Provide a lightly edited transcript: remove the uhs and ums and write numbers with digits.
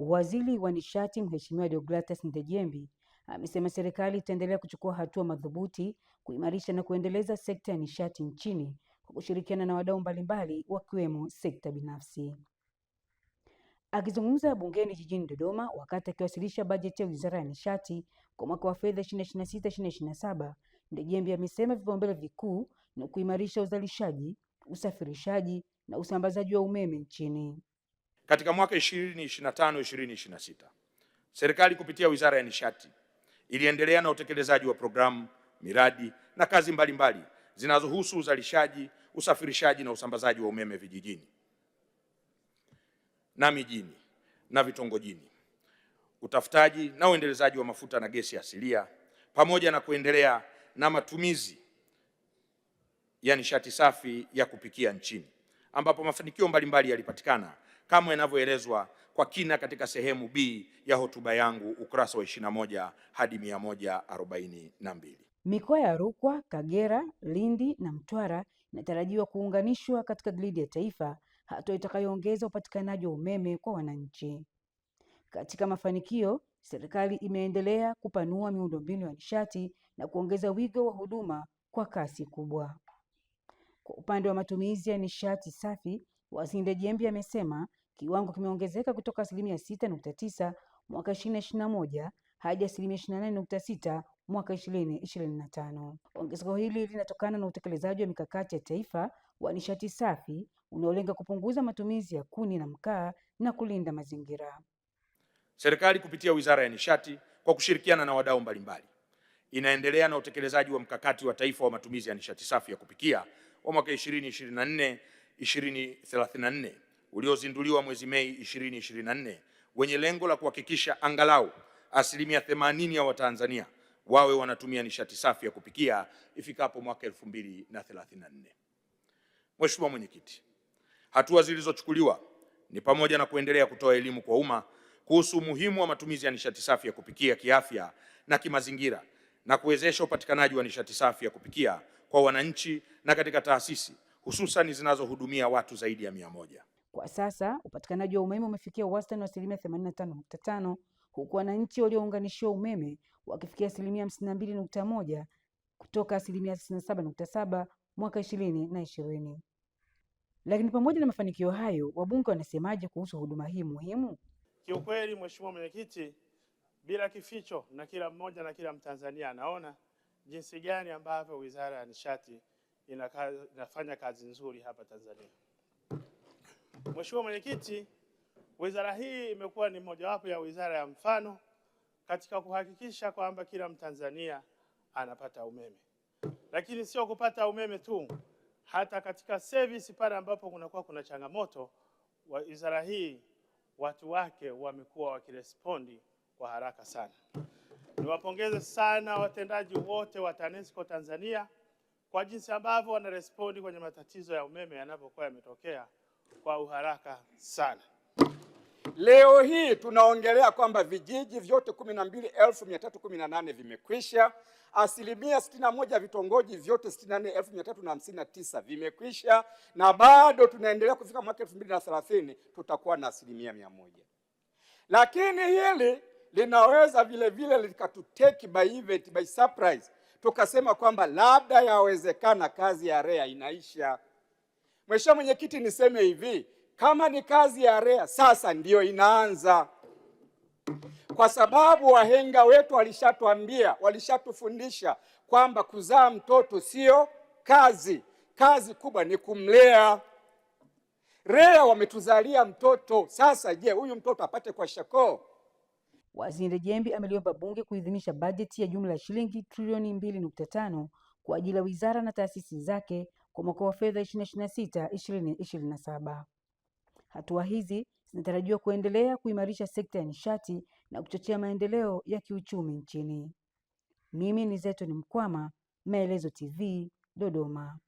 Waziri wa Nishati Mheshimiwa Deogratus Ndejembi amesema serikali itaendelea kuchukua hatua madhubuti kuimarisha na kuendeleza sekta ya nishati nchini kwa kushirikiana na wadau mbalimbali wakiwemo sekta binafsi. Akizungumza bungeni jijini Dodoma wakati akiwasilisha bajeti ya Wizara ya Nishati kwa mwaka wa fedha 2026/2027, Ndejembi amesema vipaumbele vikuu ni kuimarisha uzalishaji, usafirishaji na usambazaji wa umeme nchini. Katika mwaka 2025/2026, serikali kupitia Wizara ya Nishati iliendelea na utekelezaji wa programu, miradi na kazi mbalimbali zinazohusu uzalishaji, usafirishaji na usambazaji wa umeme vijijini na mijini na vitongojini, utafutaji na uendelezaji wa mafuta na gesi asilia, pamoja na kuendelea na matumizi ya nishati safi ya kupikia nchini, ambapo mafanikio mbalimbali yalipatikana kama inavyoelezwa kwa kina katika sehemu B ya hotuba yangu ukurasa wa 21 hadi 142. Mikoa ya Rukwa, Kagera, Lindi na Mtwara inatarajiwa kuunganishwa katika gridi ya taifa, hatua itakayoongeza upatikanaji wa umeme kwa wananchi. Katika mafanikio, serikali imeendelea kupanua miundombinu ya nishati na kuongeza wigo wa huduma kwa kasi kubwa. Kwa upande wa matumizi ya nishati safi, Waziri Ndejembi amesema kiwango kimeongezeka kutoka 6.9% mwaka 2021 hadi 28.6% mwaka 2025. Ongezeko hili linatokana na utekelezaji wa mikakati ya taifa wa nishati safi unaolenga kupunguza matumizi ya kuni na mkaa na kulinda mazingira. Serikali kupitia Wizara ya Nishati kwa kushirikiana na wadau mbalimbali inaendelea na utekelezaji wa mkakati wa taifa wa matumizi ya nishati safi ya kupikia wa mwaka 2024-2034 uliozinduliwa mwezi Mei 2024 wenye lengo la kuhakikisha angalau 80% ya Watanzania wawe wanatumia nishati safi ya kupikia ifikapo mwaka 2034. Mheshimiwa Mwenyekiti, hatua zilizochukuliwa ni pamoja na kuendelea kutoa elimu kwa umma kuhusu umuhimu wa matumizi ya nishati safi ya kupikia kiafya na kimazingira na kuwezesha upatikanaji wa nishati safi ya kupikia kwa wananchi na katika taasisi hususan zinazohudumia watu zaidi ya 100. Kwa sasa upatikanaji wa umeme umefikia wastani wa 85.5%, huku wananchi waliounganishiwa umeme wakifikia 52.1% kutoka 67.7% mwaka 2020. Lakini pamoja na mafanikio hayo, wabunge wanasemaje kuhusu huduma hii muhimu? Kiukweli, Mheshimiwa Mwenyekiti, bila kificho na kila mmoja na kila Mtanzania anaona jinsi gani ambavyo Wizara ya Nishati inafanya kazi nzuri hapa Tanzania. Mheshimiwa Mwenyekiti, wizara hii imekuwa ni mojawapo ya wizara ya mfano katika kuhakikisha kwamba kila Mtanzania anapata umeme. Lakini sio kupata umeme tu, hata katika service pale ambapo kuna changamoto, wizara hii watu wake wamekuwa wakirespondi kwa haraka sana. Niwapongeze sana watendaji wote wa TANESCO Tanzania kwa jinsi ambavyo wanarespondi kwenye matatizo ya umeme yanapokuwa yametokea kwa uharaka sana. Leo hii tunaongelea kwamba vijiji vyote 12,318 vimekwisha, 61% vitongoji vyote 64,359 vimekwisha, na bado tunaendelea kufika mwaka 2030 tutakuwa na 100%. Lakini hili linaweza vile vile likatuteki by surprise, tukasema kwamba labda yawezekana kazi ya REA inaisha. Mheshimiwa Mwenyekiti, niseme hivi, kama ni kazi ya REA sasa ndiyo inaanza, kwa sababu wahenga wetu walishatuambia, walishatufundisha kwamba kuzaa mtoto sio kazi, kazi kubwa ni kumlea. REA wametuzalia mtoto, sasa je, huyu mtoto apate kwa shako? Waziri Ndejembi ameliomba bunge kuidhinisha bajeti ya jumla ya shilingi trilioni 2.5 kwa ajili ya wizara na taasisi zake kwa mwaka wa fedha 2026/2027. Hatua hizi zinatarajiwa kuendelea kuimarisha sekta ya nishati na kuchochea maendeleo ya kiuchumi nchini. Mimi ni Zetoni Mkwama, Maelezo TV, Dodoma.